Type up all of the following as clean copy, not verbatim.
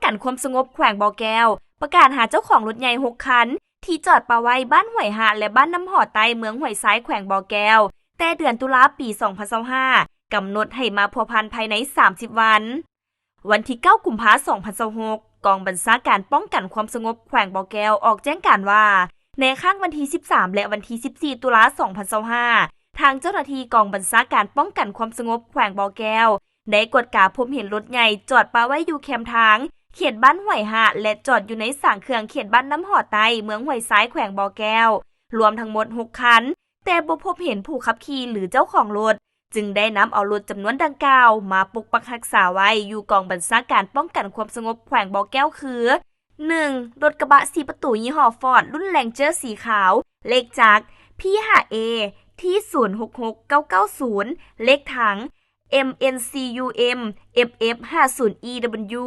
กันความสงบแขวงบ่อแก้วประกาศหาเจ้าของรถใหญ่6คันที่จอดปะไว้บ้านห้วยหาดและบ้านน้ำหอดใต้เมืองห้วยซ้ายแขวงบ่อแก้วแต่เดือนตุลาปี2025กำหนดให้มาพัวพันภายใน30วันที่9กุมภาพันธ์2026กองบัญชาการป้องกันความสงบแขวงบ่อแก้วออกแจ้งการว่าในข้างวันที่13และวันที่14ตุลา2025ทางเจ้าหน้าที่กองบัญชาการป้องกันความสงบแขวงบ่อแก้วได้กวดกาพบเห็นรถใหญ่จอดปะไว้อยู่แคมทางเขตบ้านห้วยหาดและจอดอยู่ในสางเครื่องเขตบ้านน้ำหอดใต้เมืองห้วยซ้ายแขวงบ่อแก้วรวมทั้งหมด6คันแต่บ่พบเห็นผู้ขับขี่หรือเจ้าของรถจึงได้นำเอารถจำนวนดังกล่าวมาปกปักรักษาไว้อยู่กองบัญชาการป้องกันความสงบแขวงบ่อแก้วคือ 1. รถกระบะ4ประตูยี่ห้อฟอร์ดรุ่นแรงเจอร์สีขาวเลขจักร P5A ที่066990เลขถัง MNCUM FF50EW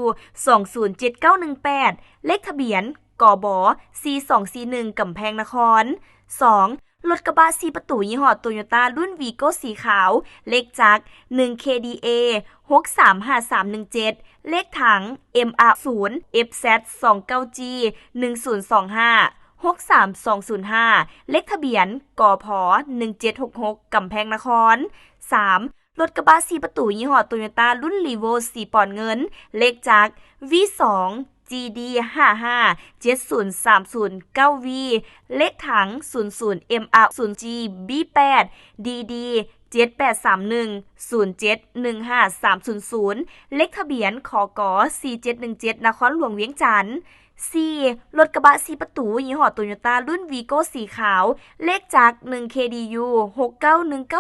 207918เลขทะเบียนกบ4241กำแพงนคร 2. รถกระบะ4ประตูยี่ห้อโตโยต้ารุ่นวีโก้สีขาวเลขจักร 1KDA 635317เลขถัง MR0 FZ29G 1025 63205เลขทะเบียนกพ1766กำแพงนคร 3. รถกระบะ4ประตูยี่ห้อโตโยต้ารุ่นลีโวสีปอนเงินเลขจักร V2 GD55 70309V เลขถัง 00 MR0G B8 DD 7831 0715 300เลขทะเบียนคก4717นครหลวงเวียงจันทน์ 4. รถกระบะ4ประตูยี่ห้อโตโยต้ารุ่นวีโก้สีขาวเลขจักร 1KDU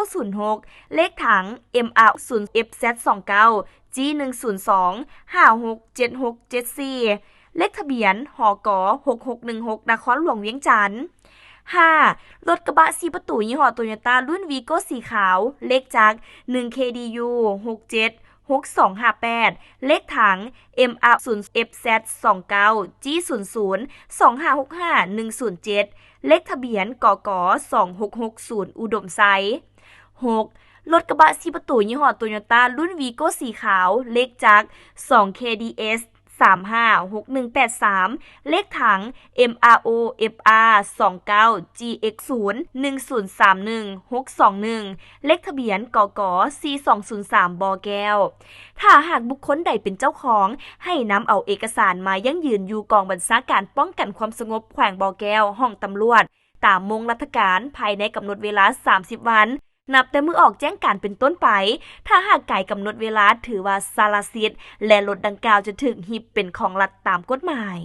691906เลขถัง MR0 FZ29 G102 567674เลขทะเบียนหก6616นครหลวงเวียงจันทน์ 5. รถกระบะ4ประตูยี่ห้อโตโยต้ารุ่นวีโก้สีขาวเลขจักร 1KDU 676258เลขถัง MR0 FZ29 G00 2565 107เลขทะเบียนกก2660อุดมไซ 6. รถกระบะ4ประตูยี่ห้อโตโยต้ารุ่นวีโก้สีขาวเลขจักร 2KDS 356183เลขถัง MRO FR 29 GX0 1031 621เลขทะเบียนกก4203บแก้วถ้าหากบุคคลใดเป็นเจ้าของให้นำเอาเอกสารมายั่งยืนอยู่กองบัญชาการป้องกันความสงบแขวงบแก้วห้องตำรวจตามมงราชการภายในกำหนดเวลา30วันนับแต่มือออกแจ้งการเป็นต้นไปถ้าหากไก่กำหนดเวลาถือว่าสารสิทธิ์และรถดังกล่าวจะถึงหิบเป็นของรัฐตามกฎหมาย